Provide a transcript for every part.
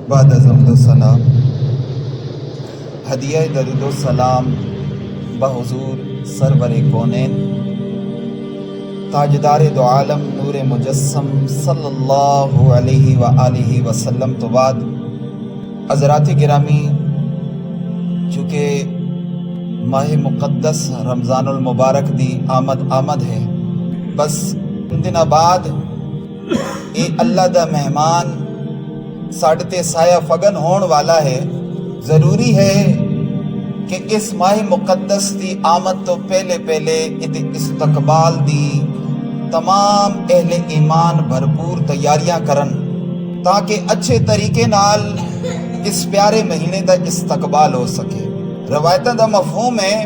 بعد از حمد و ثنا ہدیہ درود و سلام بحضور سرور کونین تاجدار دو عالم نور مجسم صلی اللہ علیہ وآلہ وسلم تو بعد حضرات گرامی، چونکہ ماہ مقدس رمضان المبارک دی آمد ہے، بس دن بعد اے اللہ دا مہمان ساڈے تے سایہ فگن ہون والا ہے۔ ضروری ہے کہ اس ماہ مقدس دی آمد تو پہلے استقبال دی تمام اہل ایمان بھرپور تیاریاں کرن، تاکہ اچھے طریقے نال اس پیارے مہینے دا استقبال ہو سکے۔ روایتاں دا مفہوم ہے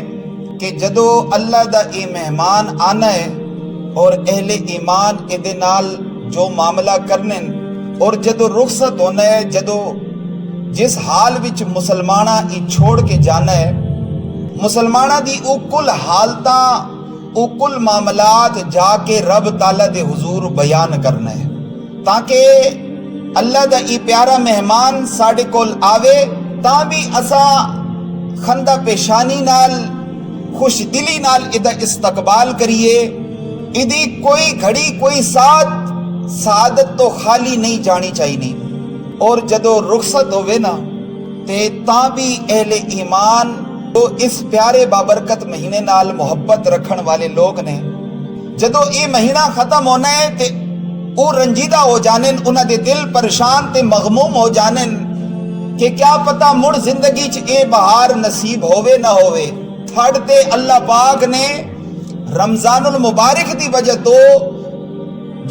کہ جدو اللہ دا اے مہمان آنا ہے اور اہل ایمان ادے نال جو معاملہ کرنے اور جدو رخصت ہونا ہے، جدو جس حال وچ مسلمانہ ای چھوڑ کے جانا ہے، مسلمانہ دی او کل حالتاں او کل معاملات جا کے رب تعالیٰ دے حضور بیان کرنا ہے، تاکہ اللہ دا ای پیارا مہمان ساڑے کول آوے، تاں بھی اساں خندہ پیشانی نال خوش دلی نال ادھا استقبال کریے۔ ادھی کوئی گھڑی کوئی سعادت تو خالی نہیں جانی چاہیے، اور جدو رخصت ہوئے نا تے تاں بھی اہل ایمان تو اس پیارے بابرکت مہینے نال محبت رکھن والے لوگ نے، جدو یہ مہینہ ختم ہونا ہے تے او رنجیدہ ہو جانن، انہاں دے دل پریشان تے مغموم ہو جانن کہ کیا پتہ مڑ زندگی چ اے بہار نصیب ہووے نہ ہووے۔ تھڑ تے اللہ پاک نے رمضان المبارک دی وجہ تو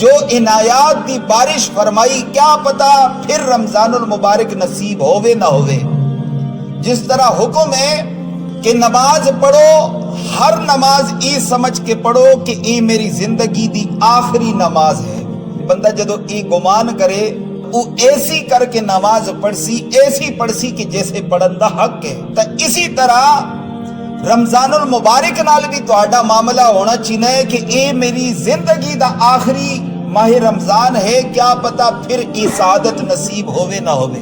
جو عنایات دی بارش فرمائی، کیا پتہ پھر رمضان المبارک نصیب ہووے نہ ہووے۔ جس طرح حکم ہے کہ نماز پڑھو، ہر نماز ای سمجھ کے پڑھو کہ ای میری زندگی دی آخری نماز ہے۔ بندہ جدو ای گمان کرے وہ ایسی کر کے نماز پڑھسی، ایسی پڑھسی کہ جیسے پڑھن دا حق ہے۔ تو اسی طرح رمضان المبارک نال بھی تہاڈا معاملہ ہونا چاہیے کہ اے میری زندگی دا آخری ماہ رمضان ہے، کیا پتہ پھر ای سعادت نصیب ہووے نہ ہووے،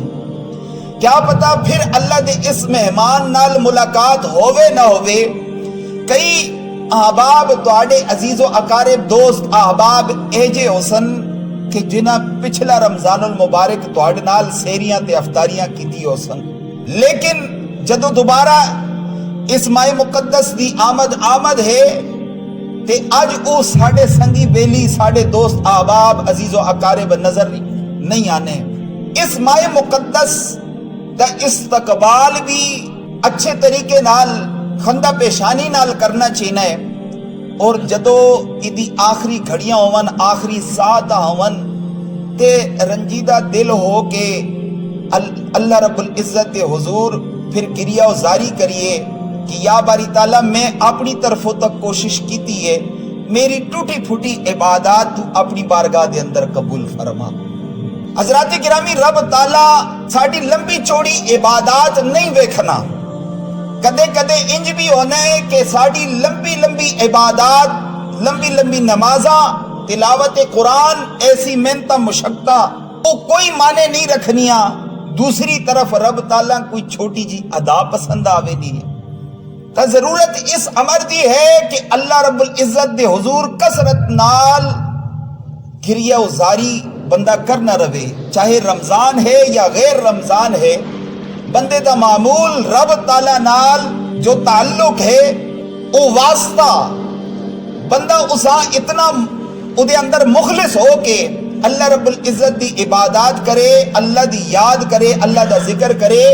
کیا پتہ پھر اللہ دے اس مہمان نال ملاقات ہووے نہ ہووے۔ کئی احباب تہاڈے عزیز و اقارب دوست احباب ایجے ہوسن کہ جنہاں پچھلا رمضان المبارک تہاڈے نال سیریاں تے افطاریاں کیتی ہوسن، لیکن جدو دوبارہ اس ماہ مقدس دی آمد ہے تے اج او ساڑے سنگی بیلی ساڑے دوست احباب عزیز و اقارب نظر نہیں آنے۔ اس ماہ مقدس دا استقبال بھی اچھے طریقے نال خندہ پیشانی نال کرنا چاہیے، اور جدو ایدی آخری گھڑیاں ہون، آخری ساعت ہون تے رنجیدہ دل ہو کے اللہ رب العزت دے حضور پھر گریہ و زاری کریے کہ یا باری تعالیٰ میں اپنی طرفوں تک کوشش کیتی ہے، میری ٹوٹی پھوٹی عبادات تو اپنی بارگاہ دے اندر قبول فرما۔ حضرات گرامی، رب تعالیٰ ساڑی لمبی چوڑی عبادات نہیں ویکھنا، کدے کدے انج بھی ہونا ہے کہ ساڑی لمبی عبادات، لمبی نمازاں، تلاوت قرآن، ایسی محنت مشقتاں وہ کوئی معنی نہیں رکھنیاں، دوسری طرف رب تعالیٰ کوئی چھوٹی جی ادا پسند آوے نہیں ہے۔ تو ضرورت اس امر دی ہے کہ اللہ رب العزت دے حضور کثرت نال گریہ و زاری بندہ کرنا رہے، چاہے رمضان ہے یا غیر رمضان ہے۔ بندے دا معمول رب تعالیٰ نال جو تعلق ہے او واسطہ، بندہ اسا اتنا ادھے اندر مخلص ہو کے اللہ رب العزت دی عبادات کرے، اللہ دی یاد کرے، اللہ دا ذکر کرے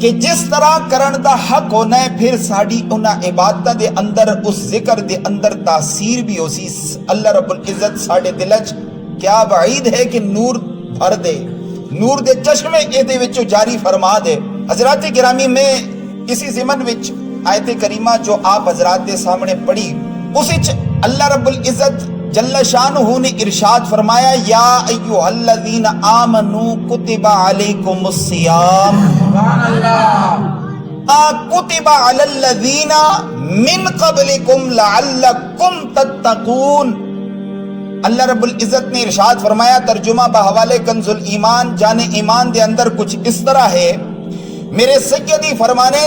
کہ جس طرح کرن دا حق ہونا ہے، پھر ساڑی انہاں عبادتہ دے اندر اس ذکر دے اندر تاثیر بھی ہو سی۔ اللہ رب العزت ساڑے دلچ کیا وعید ہے کہ نور بھر دے، نور دے چشمے ایدے وچو جاری فرما دے۔ حضرات گرامی، میں اسی ضمن وچ آیت کریمہ جو آپ حضرات دے سامنے پڑھی، اس وچ اللہ رب العزت جل شانہ نے ارشاد فرمایا، یا ایھا الذین آمنوا کتب علیکم الصیام کتب علی الذین من قبلکم لعلکم تتقون۔ اللہ رب العزت نے ارشاد فرمایا، ترجمہ بحوالے کنز الایمان جان ایمان دے اندر کچھ اس طرح ہے، میرے سیدی فرمانے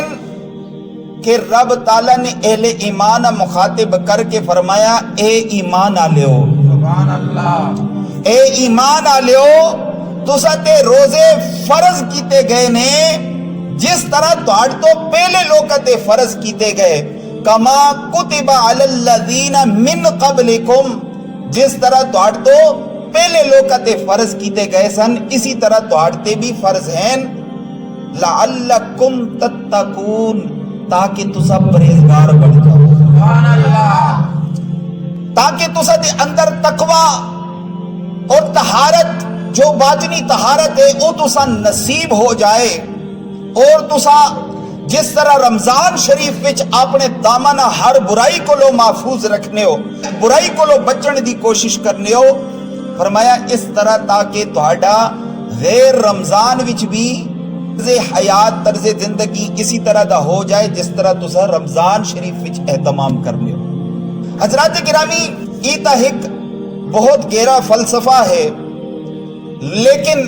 کہ رب تعالیٰ نے اہل ایمان مخاطب کر کے فرمایا، اے ایمان آلیو، سبحان اللہ، اے ایمان آلیو، تسا تے روزے فرض کیتے گئے نے جس طرح تہاڑ تو پہلے لوگ تے فرض کیتے گئے، کما کتب علی الذین من قبلکم، جس طرح تہاڑ تو پہلے لوگ تے فرض کیتے گئے سن اسی طرح تہاڑ تے بھی فرض ہیں، لعلکم تتقون، تاکہ تسا پرہیزگار بن جاؤ، سبحان اللہ، تاکہ تسا دے اندر تقوی اور طہارت، جو باطنی طہارت ہے وہ تسا نصیب ہو جائے، اور تسا جس طرح رمضان شریف وچ اپنے دامن ہر برائی کو لو محفوظ رکھنے ہو، برائی کو لو بچن دی کوشش کرنے ہو، فرمایا اس طرح تاکہ تہاڈا غیر رمضان وچ بھی طرز حیات، طرز زندگی اسی طرح دا ہو جائے جس طرح تسا رمضان شریف وچ اہتمام کرنے ہو۔ حضرات گرامی، یہ تا ایک بہت گہرا فلسفہ ہے، لیکن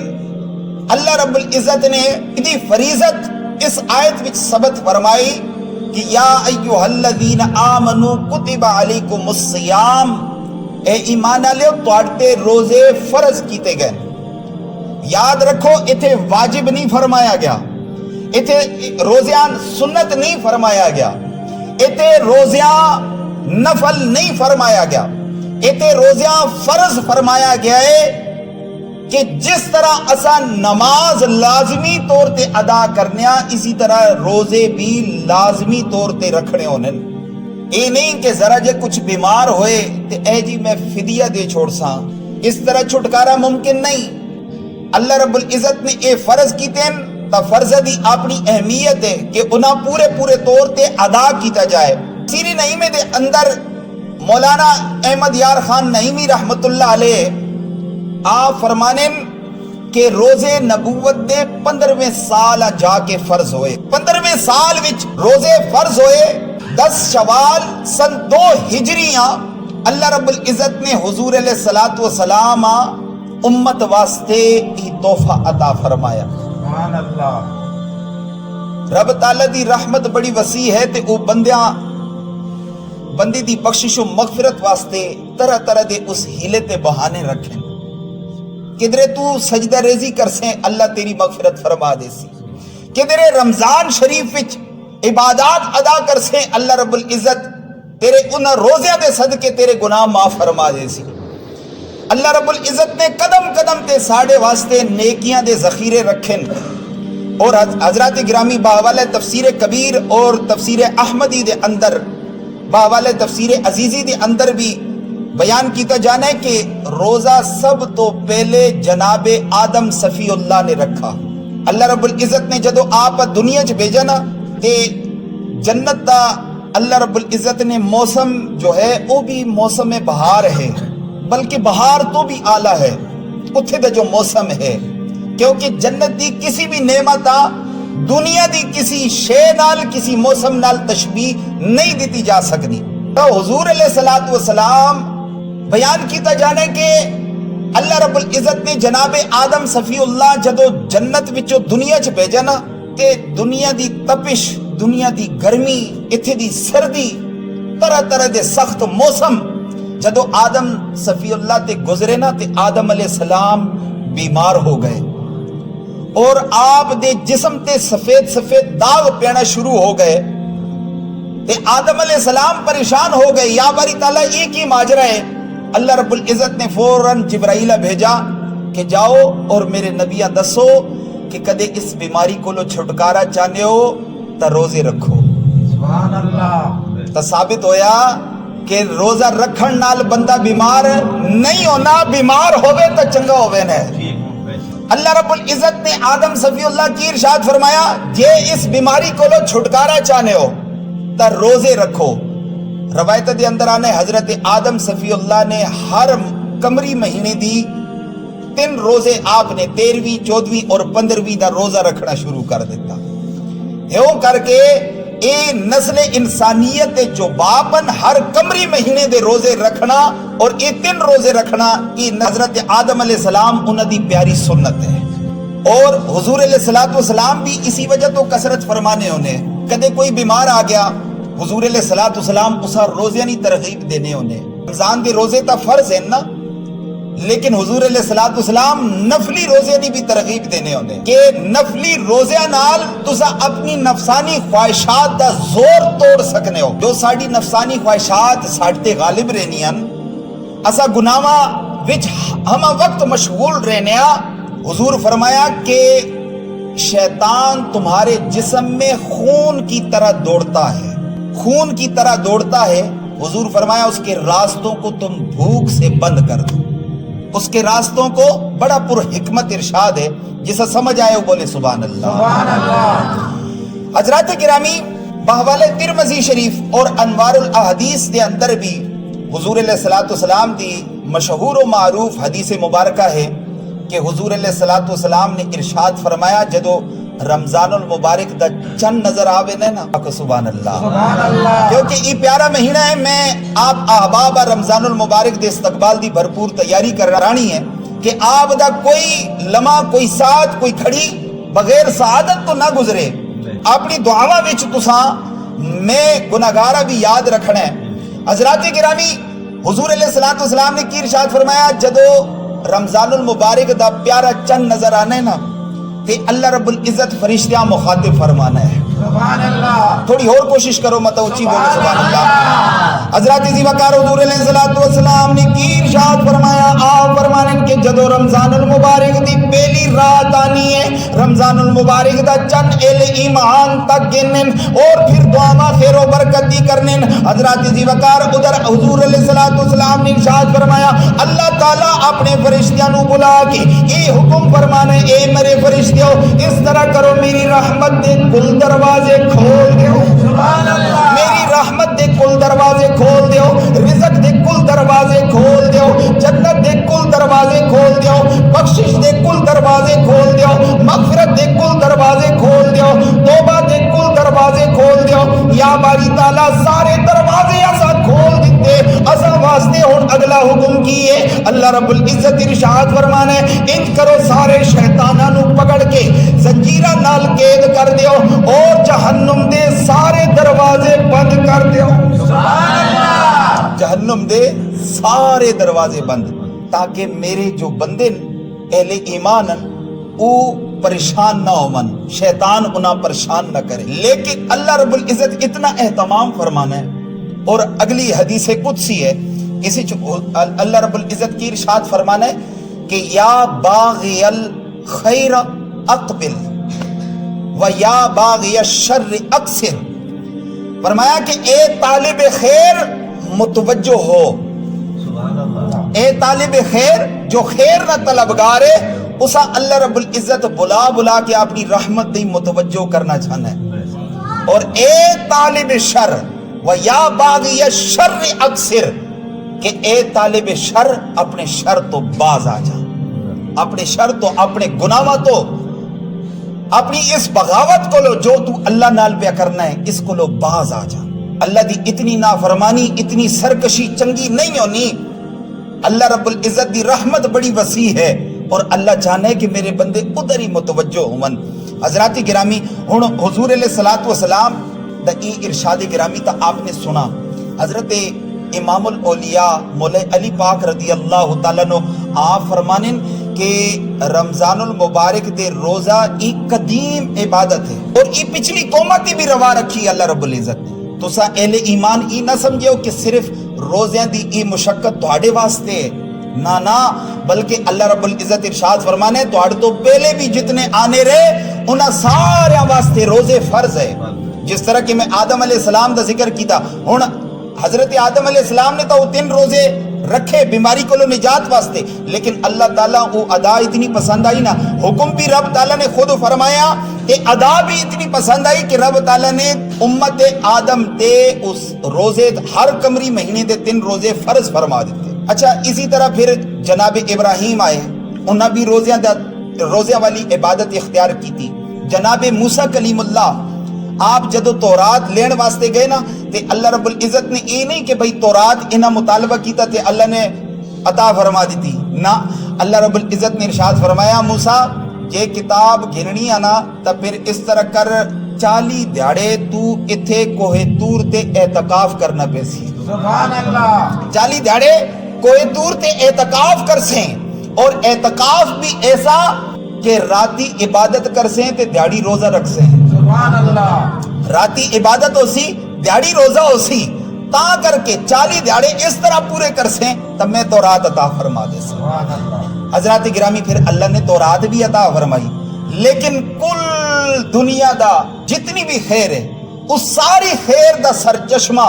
اللہ رب العزت نے اتنی فریضت اس آیت وچ ثبت فرمائی کہ یا ایھا الذین آمنوا کتب علیکم الصیام، اے ایمان والو تہاڈے روزے فرض کیتے گئے۔ یاد رکھو ایتھے واجب نہیں فرمایا گیا، ایتھے روزیاں سنت نہیں فرمایا گیا، ایتھے روزیاں نفل نہیں فرمایا گیا، ایتھے روزیاں فرض فرمایا گیا ہے کہ جس طرح اسا نماز لازمی طور تے ادا کرنیا اسی طرح روزے بھی لازمی طور تے رکھنے ہونے۔ اے نہیں کہ ذرا جے کچھ بیمار ہوئے تے اے جی میں فدیہ دے چھوڑ ساں، اس طرح چھٹکارا ممکن نہیں۔ اللہ رب العزت نے اے فرض کیتے ہیں تا فرض دی اپنی اہمیت ہے کہ انہاں پورے طور تے ادا کیتا جائے۔ سیری نعیمے دے اندر مولانا احمد یار خان نعیمی رحمت اللہ علیہ آپ فرمانے کہ روزے نبوت دے 15ویں سال جا کے فرض ہوئے، 15ویں سال وچ روزے فرض ہوئے، 10 شوال سن 2 ہجریاں اللہ رب العزت نے حضور علیہ الصلوۃ والسلام امت واسطے ہی تحفہ عطا فرمایا۔ سبحان اللہ، رب تعالی دی رحمت بڑی وسیع ہے تے او بندی دی بخشش و مغفرت واسطے طرح طرح دے اس ہیلے تے بہانے رکھیں، کدرے تو سجدہ ریزی کر سیں اللہ تیری مغفرت فرما دے سی، کدرے رمضان شریف وچ عبادات ادا کر سیں اللہ رب العزت تیرے ان روزیاں دے صدقے تیرے گناہ معاف فرما دے سی۔ اللہ رب العزت نے قدم قدم تے ساڑے واسطے نیکیاں دے ذخیرے رکھیں، اور حضرات گرامی بحوالہ تفسیر کبیر اور تفسیر احمدی دے اندر، بحوالہ تفسیر عزیزی دے اندر بھی بیان کیتا جانا ہے کہ روزہ سب تو پہلے جناب آدم صفی اللہ نے رکھا۔ اللہ رب العزت نے جدو آپ دنیا چ بھیجا نا تے جنت دا اللہ رب العزت نے موسم جو ہے وہ بھی موسم بہار ہے، بلکہ بہار تو بھی اعلیٰ ہے اتھے دا جو موسم ہے، کیونکہ جنت دی کسی بھی نعمت دنیا دی کسی شے نال کسی موسم نال تشبیہ نہیں دیتی جا سکتی۔ تو حضور علیہ الصلوۃ والسلام بیان کیتا جانے کہ اللہ رب العزت نے جناب آدم صفی اللہ جدو جنت وچوں دنیا چ بھیجا نا تے دنیا دی تپش، دنیا دی گرمی، اتھے دی سردی، طرح طرح دے سخت موسم جدو آدم صفی اللہ تے گزرے نا تے آدم علیہ السلام بیمار ہو گئے اور آپ دے جسم تے سفید سفید داغ پینا شروع ہو گئے تے آدم علیہ السلام پریشان ہو گئے، یا باری تعالیٰ ایک ہی ماجرا ہے۔ اللہ رب العزت نے فوراً جبرائیل بھیجا کہ جاؤ اور میرے نبیہ دسو کہ کدے اس بیماری کو لو چھٹکارا چاہنے ہو تا روزے رکھو۔ سبحان اللہ، تا ثابت ہویا کہ روزہ رکھن نال بندہ بیمار نہیں ہونا، بیمار ہوئے تا چنگا ہوئے نے۔ اللہ رب العزت نے آدم صفی اللہ کی ارشاد فرمایا جے اس بیماری کو لو چھٹکارا چاہنے ہو تا روزے رکھو۔ روایت دے اندر آنے حضرت آدم صفی اللہ نے ہر قمری مہینے دی 3 روزے آپ نے 13ویں 14ویں اور 15ویں دا روزہ رکھنا شروع کر دیتا۔ یوں کر کے اے نسل انسانیت جو باپن ہر کمری مہینے دے روزے رکھنا اور اے 3 روزے رکھنا یہ حضرت آدم علیہ السلام انہاں دی پیاری سنت ہے. اور حضور علیہ السلام بھی اسی وجہ تو کثرت فرمانے ہونے. کدے کوئی بیمار آ گیا حضور علیہ السلام اسا روزے نہیں ترغیب دینے ہونے. رمضان دے روزے تا فرض ہیں نا، لیکن حضور علیہ السلام نفلی روزے نہیں بھی ترغیب دینے ہونے کہ نفلی روزے نال تسا اپنی نفسانی خواہشات دا زور توڑ سکنے ہو. جو ساڑی نفسانی خواہشات ساڑتے غالب رہنیاں، اسا گناہاں وچ ہما وقت مشغول رہنیا. حضور فرمایا کہ شیطان تمہارے جسم میں خون کی طرح دوڑتا ہے، خون کی طرح دوڑتا ہے. حضور فرمایا اس کے راستوں کو تم بھوک سے بند کر دو. اس کے راستوں کو بڑا پر حکمت ارشاد ہے، جسے سمجھ آئے وہ بولے سبحان اللہ. سبحان اللہ. حضرات گرامی، بحوالِ ترمذی شریف اور انوار الاحادیث دے اندر بھی حضور علیہ السلام دی مشہور و معروف حدیث مبارکہ ہے کہ حضور علیہ السلام نے ارشاد فرمایا جدو رمضان المبارک دا چند نظر آوے نا سبحان اللہ، سبحان اللہ. کیونکہ یہ پیارا مہینہ ہے. میں آپ احباب رمضان المبارک دے استقبال دی بھرپور تیاری کر رہانی ہے کہ آپ دا کوئی لمحہ، کوئی ساتھ، کوئی کھڑی بغیر سعادت تو نہ گزرے. اپنی دعاواں وچ تساں میں گناہگارہ بھی یاد رکھنا ہے. حضرات گرامی، حضور علیہ السلام نے کی ارشاد فرمایا جدو رمضان المبارک دا پیارا چند نظر آنے نا تے اللہ رب العزت فرشتیاں مخاطب فرمانا ہے. سبحان اللہ. تھوڑی اور کوشش کرو مت اونچی بولو سبحان اللہ. حضرت ذی وقار حضور علیہ السلام نے کی ارشاد فرمایا، آپ فرمانے کہ جدو رمضان المبارک دی پہلی رات آنی ہے، رمضان المبارک دا چند اہل ایمان تک گنن اور پھر دعا خیر و برکت دی کرنن. حضرت ذی وقار ادھر حضور علیہ السلام نے ارشاد فرمایا اللہ تعالیٰ اپنے فرشتیاں نو بلا کے یہ حکم فرمانے، اے میرے فرشتے اس طرح کرو، میری رحمت دے کل دروازے کھول دیو. سبحان اللہ. میری رحمت دے کل دروازے کھول دیو، رزق دے کل دروازے کھول دیو، جنت دے کل دروازے کھول دیو، بخشش دے کل دروازے کھول دیو، مغفرت دے کل دروازے کھول دیو، توبہ دے کل دروازے کھول دیو. یا باری تعالیٰ سارے دروازے ایسا کھول دیتے ایسا واسطے. اور اگلا حکم کیے اللہ رب العزت ارشاد فرمانے ان کرو سارے شیطاناں نو پکڑ کے زنجیرہ نال قید کر دیو اور جہنم دے سارے دروازے بند کر دیو. سبحان اللہ. جہنم دے سارے دروازے بند تاکہ میرے جو بندے اہل ایمان او پریشان نہ ہون، شیطان انہاں پریشان نہ کرے. لیکن اللہ رب العزت اتنا اہتمام فرمانا ہے. اور اگلی حدیث قدسی ہے، اسی اللہ رب العزت کی ارشاد فرمانا ہے کہ یا باغی الخیر اقبل و یا باغی الشر اقصر. فرمایا کہ اے طالب خیر متوجہ ہو. سبحان اللہ. اے طالب خیر جو خیر نہ طلبگار ہے اسا اللہ رب العزت بلا بلا کے اپنی رحمت دی متوجہ کرنا چاہنا ہے. اور اے طالب شر و یا باغی الشر اقصر کہ اے طالب شر اپنے شر تو باز آ جا، اپنے شر تو، اپنے گناہوں تو، اپنی اس بغاوت کو لو جو تو اللہ نال پہ کرنا ہے اس کو لو باز آ جا. اللہ دی اتنی نافرمانی، اتنی سرکشی چنگی نہیں ہونی. اللہ رب العزت دی رحمت بڑی وسیع ہے اور اللہ چاہنا ہے کہ میرے بندے ادھر ہی متوجہ ہون. حضرات گرامی، ہن حضور علیہ السلام دا ای ارشاد گرامی تا آپ نے سنا. حضرت امام الاولیاء مولا علی پاک رضی اللہ تعالیٰ عنہ آپ فرمانن کہ رمضان المبارک دے روزہ ایک قدیم عبادت ہے اور یہ پچھلی قومتی بھی روا رکھی اللہ رب العزت نے. تو سا اہل ایمان ای نہ سمجھو کہ صرف روزیاں دی ای مشقت تہاڈے واسطے ہے، نہ بلکہ اللہ رب العزت ارشاد فرمانے تہاڈے تو پہلے بھی جتنے آنے رہے انہاں سارے واسطے روزے فرض ہے. جس طرح کہ میں آدم علیہ السلام دا ذکر کیتا، ہن حضرت آدم علیہ السلام نے تو 3 روزے رکھے بیماری کو لو نجات واسطے، لیکن اللہ تعالیٰ وہ ادا اتنی پسند آئی نا، حکم بھی رب تعالیٰ نے خود فرمایا کہ ادا بھی اتنی پسند آئی کہ رب تعالیٰ نے امت آدم تے اس روزے ہر قمری مہینے دے 3 روزے فرض فرما دیتے. اچھا اسی طرح پھر جناب ابراہیم آئے، انہاں بھی روزیاں والی عبادت اختیار کی تھی. جناب موسیٰ کلیم اللہ آپ جدو تورات لین واسطے گئے نا تے اللہ رب العزت نے یہ نہیں کہ بھئی تورات انہاں مطالبہ کیتا تے اللہ نے عطا فرما دیتی نا، اللہ رب العزت نے ارشاد فرمایا موسیٰ یہ کتاب گھننی آنا تا پھر اس طرح کر 40 دیہڑے تو اتھے کوہ تور تے اعتکاف کرنا پیسی، سبحان اللہ، 40 دیہڑے کوہ تور تے اعتکاف کر سیں، اور اعتکاف بھی ایسا کہ راتی عبادت کر سیں تے دیہڑی روزہ رکھ سیں، سبحان اللہ، راتی عبادت ہو سی دیہڑی روزہ ہو سی، تا کر کے 40 دیہڑے اس طرح پورے کر سیں تب میں تورات عطا فرما دے سیں۔ سبحان اللہ، حضرات گرامی پھر اللہ نے تورات بھی عطا فرمائی، لیکن کل دنیا دا جتنی بھی خیر ہے اس ساری خیر دا سرچشمہ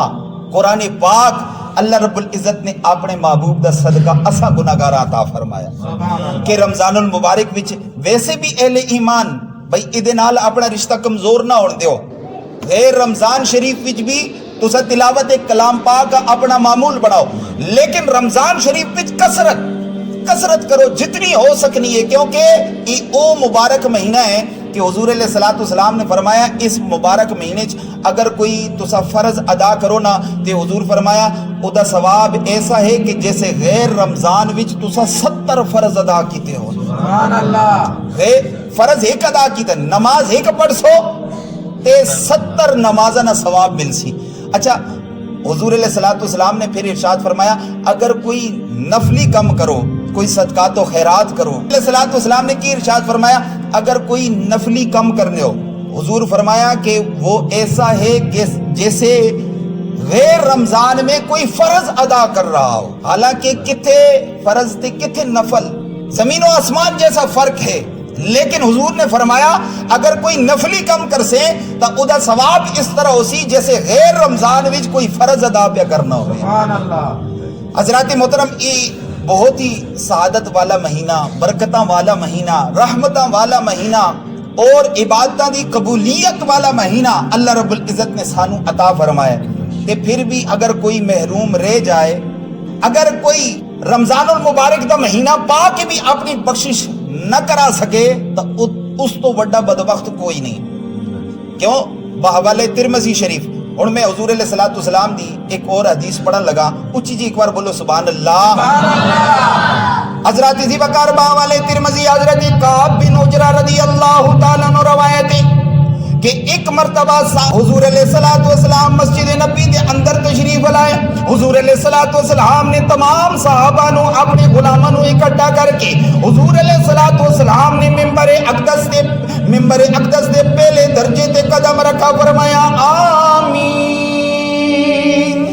قرآن پاک اللہ رب العزت نے اپنے محبوب دا صدقہ اسا گناہگار عطا فرمایا سبحان اللہ، کہ رمضان المبارک وچ ویسے بھی اہل ایمان بھئی ادے نال اپنا رشتہ کمزور نہ ہون دیو، غیر رمضان شریف وچ بھی تسا تلاوت کلام پاک کا اپنا معمول بناؤ، لیکن رمضان شریف وچ کسرت کرو جتنی ہو سکنی ہے، کیونکہ یہ او مبارک مہینہ ہے کہ حضور علیہ السلام نے فرمایا اس مبارک مہینے اگر کوئی تسا فرض ادا کرو نا تو حضور فرمایا او دا ثواب ایسا ہے کہ جیسے غیر رمضان وچ تسا 70 فرض ادا کیتے ہو، سبحان اللہ، فرض ایک ادا کیتے نماز ایک پڑھ سو تے 70 نمازہ نہ ثواب مل سی۔ اچھا حضور علیہ السلام نے پھر ارشاد فرمایا اگر کوئی نفلی کم کرو، کوئی صدقات و خیرات کرو، علیہ السلام نے کی ارشاد فرمایا اگر کوئی نفلی کم کرنے ہو، حضور فرمایا کہ وہ ایسا ہے کہ جیسے غیر رمضان میں کوئی فرض ادا کر رہا ہو، حالانکہ کتھے فرض تے کتھے نفل، زمین و آسمان جیسا فرق ہے، لیکن حضور نے فرمایا اگر کوئی نفلی کم کر سے تو ادا ثواب اس طرح ہو سی جیسے غیر رمضان وچ کوئی فرض ادا پہ کرنا ہو۔ سبحان اللہ، حضرات محترم یہ بہت ہی سعادت والا مہینہ، برکتاں والا مہینہ، رحمتاں والا مہینہ اور عبادتاں دی قبولیت والا مہینہ اللہ رب العزت نے سانو عطا فرمایا کہ پھر بھی اگر کوئی محروم رہ جائے، اگر کوئی رمضان المبارک دا مہینہ پا کے بھی اپنی بخشش نہ کرا سکے تو اس تو بڑا بدبخت کوئی نہیں، کیوں؟ بحوالِ ترمذی شریف اور میں حضور علیہ السلام دی ایک اور حدیث پڑھن لگا، اچھی جی ایک بار بولو سبحان اللہ۔ حضرت ذی بکار بحوالِ ترمذی حضرت کعب بن عجرہ رضی اللہ تعالیٰ عنہ روایت ہے کہ ایک مرتبہ حضور علیہ السلام مسجد نبی دے اندر تشریف لائے، حضور علیہ السلام نے تمام صحابہ نو اپنے غلاماں نو اکٹھا کر کے حضور علیہ السلام نے ممبر اقدس دے پہلے درجے تے قدم رکھا، فرمایا آمین،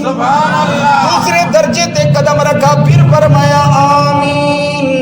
سبحان اللہ، دوسرے درجے تے قدم رکھا پھر فرمایا آمین،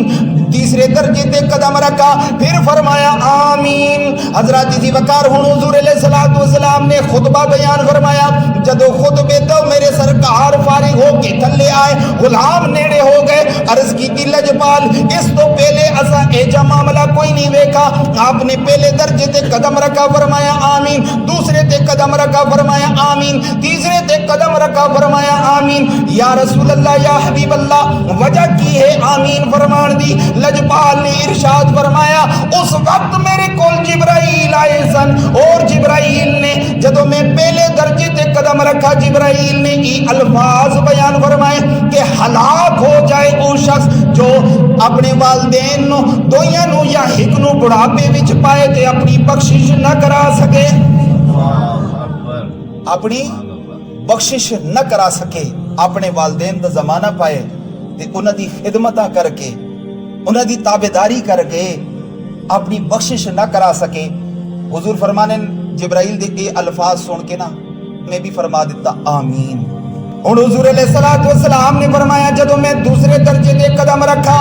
تیسرے درجے تے قدم رکھا پھر فرمایا آمین۔ حضرت ذی بکار ہن حضور علیہ السلام نے خطبہ بیان فرمایا، جدو خطبے تو میرے سرکار فارغ ہو کے تھلے آئے، غلام نیڑے ہو گئے، عرض کی تھی لجپال اس تو پہلے اسا ایجا معاملہ کوئی نہیں دیکھا، آپ نے پہلے درجے تے قدم رکھا فرمایا آمین، دوسرے تے قدم رکھا فرمایا آمین، تیسرے تے قدم رکھا فرمایا آمین۔ یا رسول اللہ یا حبیب اللہ وجہ کی ہے آمین فرمان دی؟ لجپال نے ارشاد فرمایا اس وقت میرے کول جبرائیل آئے سن، اور جبرائیل نے جدو میں پہلے درجے تے قدم رکھا جبرائیل نے یہ الفاظ بیان فرمائے کہ ہلاک ہو جائے وہ شخص جو اپنے والدین نو دویاں نو یا ہک نو بڑھاپے وچ پائے تے اپنی بخشش نہ کرا سکے، اپنی بخشش نہ کرا سکے، اپنے والدین دا زمانہ پائے تے انہاں دی خدمتاں کر کے انہاں دی تابعداری کر کے اپنی بخشش نہ کرا سکے۔ حضور فرمانے جبرائیل دے اے الفاظ سن کے نا میں بھی فرما دیتا آمین۔ اور حضور علیہ السلام نے فرمایا جدو میں دوسرے درجے دے قدم رکھا،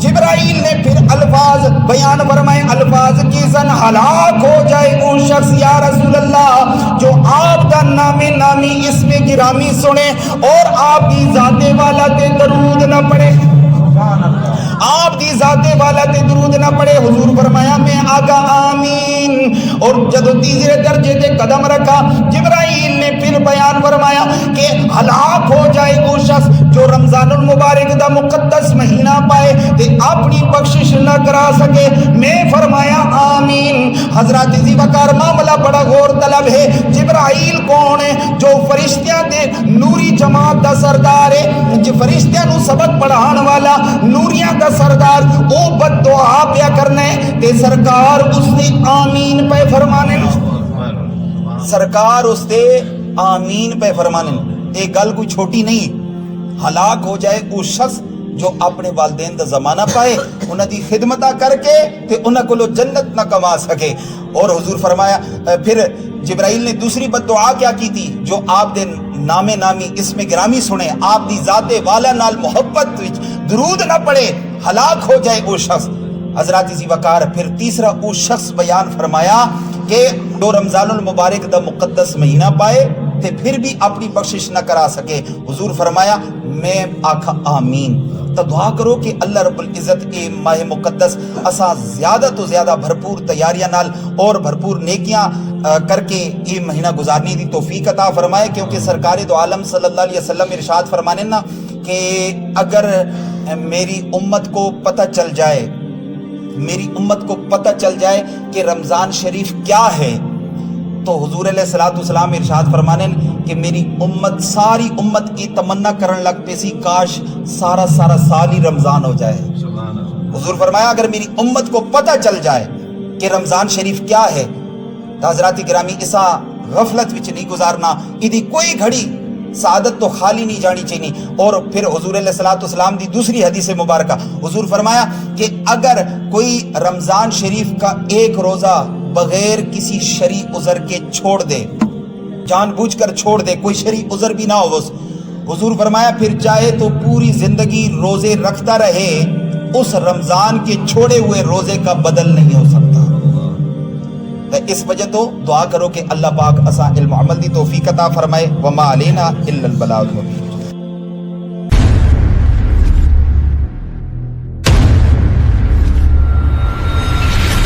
جبرائیل نے پھر الفاظ بیان فرمائے، الفاظ کی سن ہلاک ہو جائے وہ شخص یا رسول اللہ جو آپ کا نامی اسم گرامی سنے اور آپ کی ذات والا تے درود نہ پڑھے، آپ دی ذات والا تے درود نہ پڑے۔ حضور فرمایا میں آگا آمین، اور جدو تیسرے درجے تے قدم رکھا جبرائیل نے پھر بیان فرمایا کہ ہلاک ہو جائے وہ شخص جو رمضان رمضان المبارک دا مقدس مہینہ پائے تے اپنی بخشش نہ کرا سکے، میں فرمایا آمین۔ حضرات ذی وقار معاملہ بڑا غور طلب ہے۔ جبرائیل کون ہے؟ جو فرشتیاں دے نوری جماعت دا سردار ہے، جو فرشتیاں نو سبق پڑھان والا نوریاں دا سردار، او بد دعا پیا کرنے تے سرکار اس نے آمین پہ فرمانے، سرکار اس تے آمین پہ فرمانے۔ ایک گل کوئی چھوٹی نہیں، ہلاک ہو جائے وہ شخص جو اپنے والدین دا زمانہ پائے، انہاں دی خدمتہ کر کے تے انہاں کو جنت نہ کما سکے۔ اور حضور فرمایا پھر جبرائیل نے دوسری بد دعا کیا کی تھی؟ جو آپ دے نام نامی اسم گرامی سنے، آپ دی ذات والا نال محبت وچ درود نہ پڑے، ہلاک ہو جائے وہ شخص۔ حضرات ذی وقار پھر تیسرا وہ شخص بیان فرمایا کہ جو رمضان المبارک دا مقدس مہینہ پائے تے پھر بھی اپنی بخشش نہ کرا سکے۔ حضور فرمایا میں آکھا آمین۔ تو دعا کرو کہ اللہ رب العزت اے ماہ مقدس اسا زیادہ تو زیادہ بھرپور تیاریاں نال اور بھرپور نیکیاں کر کے یہ مہینہ گزارنے دی توفیق عطا فرمائے، کیونکہ سرکار دو عالم صلی اللہ علیہ وسلم ارشاد فرمانے نا کہ اگر میری امت کو پتہ چل جائے، میری امت کو پتہ چل جائے کہ رمضان شریف کیا ہے، تو حضور علیہ الصلوۃ والسلام ارشاد فرمانے کہ میری امت، ساری امت کی تمنا کرن لگ پے سی کاش سارا سال ہی رمضان ہو جائے۔ حضور فرمایا اگر میری امت کو پتہ چل جائے کہ رمضان شریف کیا ہے تو حضرات گرامی اسا غفلت وچ نہیں گزارنا، ادھی کوئی گھڑی سعادت تو خالی نہیں جانی چاہیے۔ اور پھر حضور علیہ الصلوۃ والسلام دی دوسری حدیث مبارکہ حضور فرمایا کہ اگر کوئی رمضان شریف کا ایک روزہ بغیر کسی شرعی عذر کے چھوڑ دے، جان بوجھ کر چھوڑ دے، کوئی شرعی عذر بھی نہ ہو، حضور فرمایا پھر چاہے تو پوری زندگی روزے رکھتا رہے، اس رمضان کے چھوڑے ہوئے روزے کا بدل نہیں ہو سکتا۔ تو اس وجہ تو دعا کرو کہ اللہ پاک اسا علم و عمل دی توفیق عطا فرمائے۔ وما علینا الا البلاغ المبین۔